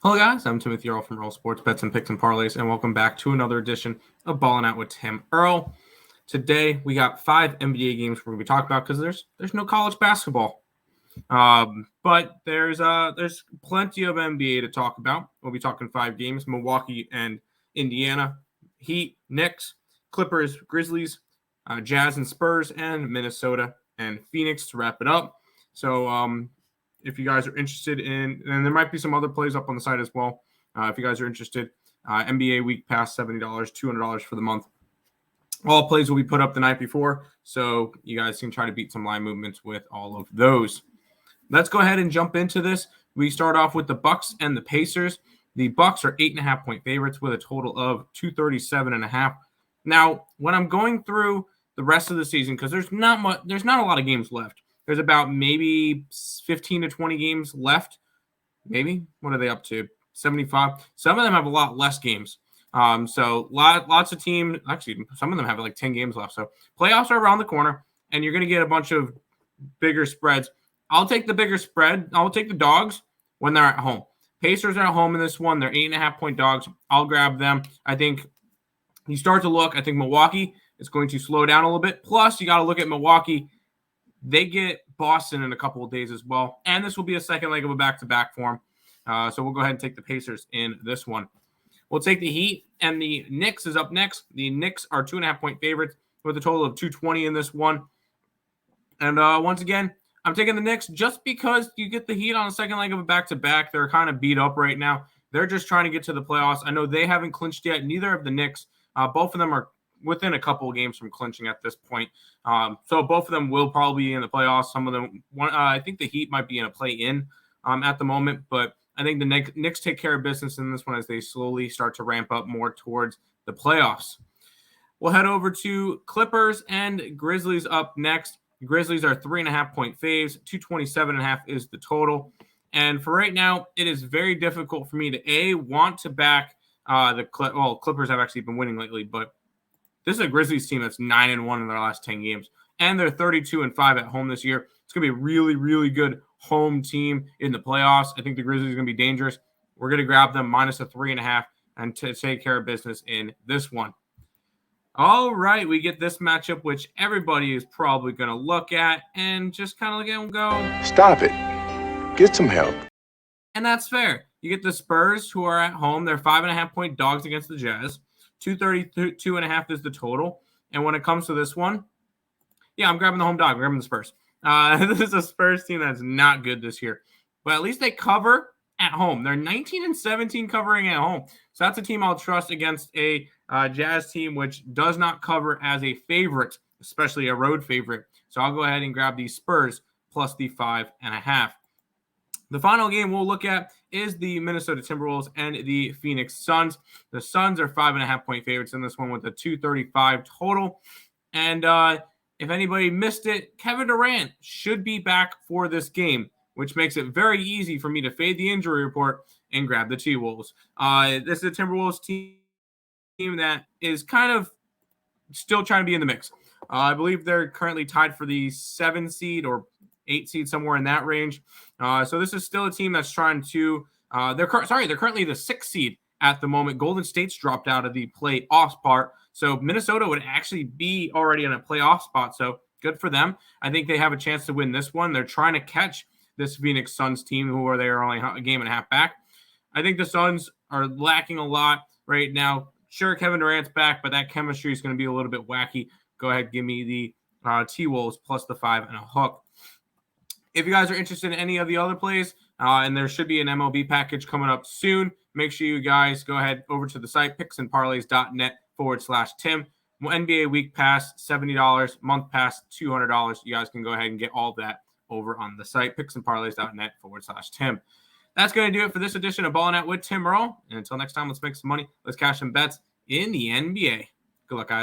Hello guys, I'm Timothy Earle from Earle Sports Bets and Picks and Parlays, and welcome back to another edition of Ballin' Out with Tim Earle. Today we got 5 NBA games we're going to be talking about because there's no college basketball, but there's plenty of NBA to talk about. We'll be talking 5 games: Milwaukee and Indiana, Heat, Knicks, Clippers, Grizzlies, Jazz and Spurs, and Minnesota and Phoenix to wrap it up. So if you guys are interested in, and there might be some other plays up on the site as well. If you guys are interested, NBA Week Pass, $70, $200 for the month. All plays will be put up the night before, so you guys can try to beat some line movements with all of those. Let's go ahead and jump into this. We start off with the Bucks and the Pacers. The Bucks are 8.5-point favorites with a total of 237.5. Now, when I'm going through the rest of the season, because there's not a lot of games left. There's about maybe 15 to 20 games left. Maybe. What are they up to? 75. Some of them have a lot less games. So lots of teams. Actually, some of them have like 10 games left. So playoffs are around the corner, and you're going to get a bunch of bigger spreads. I'll take the bigger spread. I'll take the dogs when they're at home. Pacers are at home in this one. They're 8.5-point dogs. I'll grab them. I think you start to look. I think Milwaukee is going to slow down a little bit. Plus, you got to look at Milwaukee. They get Boston in a couple of days as well. And this will be a second leg of a back-to-back for them. So we'll go ahead and take the Pacers in this one. We'll take the Heat, and the Knicks is up next. The Knicks are 2.5-point favorites with a total of 220 in this one. And once again, I'm taking the Knicks just because you get the Heat on a second leg of a back-to-back. They're kind of beat up right now. They're just trying to get to the playoffs. I know they haven't clinched yet. Neither of the Knicks. Both of them are within a couple of games from clinching at this point. So both of them will probably be in the playoffs. Some of them, I think the Heat might be in a play-in at the moment, but I think the Knicks take care of business in this one as they slowly start to ramp up more towards the playoffs. We'll head over to Clippers and Grizzlies up next. The Grizzlies are 3.5-point faves. 227.5 is the total. And for right now, it is very difficult for me to, want to back Clippers have actually been winning lately, but this is a Grizzlies team that's 9-1 in their last 10 games, and they're 32-5 at home this year. It's going to be a really, really good home team in the playoffs. I think the Grizzlies are going to be dangerous. We're going to grab them minus a 3.5 and to take care of business in this one. All right, we get this matchup, which everybody is probably going to look at and just kind of look at and go, stop it. Get some help. And that's fair. You get the Spurs, who are at home. They're 5.5-point dogs against the Jazz. 232.5 is the total. And when it comes to this one, I'm grabbing the home dog. I'm grabbing the Spurs. This is a Spurs team that's not good this year. But at least they cover at home. They're 19-17 covering at home. So that's a team I'll trust against a Jazz team which does not cover as a favorite, especially a road favorite. So I'll go ahead and grab the Spurs plus the 5.5. The final game we'll look at is the Minnesota Timberwolves and the Phoenix Suns. The Suns are 5.5-point favorites in this one with a 235 total. And if anybody missed it, Kevin Durant should be back for this game, which makes it very easy for me to fade the injury report and grab the T-Wolves. This is a Timberwolves team that is kind of still trying to be in the mix. I believe they're currently tied for the 7 seed or 8 seed, somewhere in that range. So this is still a team that's trying to they're currently the 6th seed at the moment. Golden State's dropped out of the playoffs part. So Minnesota would actually be already in a playoff spot. So good for them. I think they have a chance to win this one. They're trying to catch this Phoenix Suns team, who are they are only a game and a half back. I think the Suns are lacking a lot right now. Sure, Kevin Durant's back, but that chemistry is going to be a little bit wacky. Go ahead, give me the T-Wolves plus the 5 and a hook. If you guys are interested in any of the other plays, and there should be an MLB package coming up soon, make sure you guys go ahead over to the site, picksandparlays.net/Tim. NBA Week Pass, $70. Month Pass, $200. You guys can go ahead and get all that over on the site, picksandparlays.net/Tim. That's going to do it for this edition of Ballin' Out with Tim Earle. And until next time, let's make some money. Let's cash some bets in the NBA. Good luck, guys.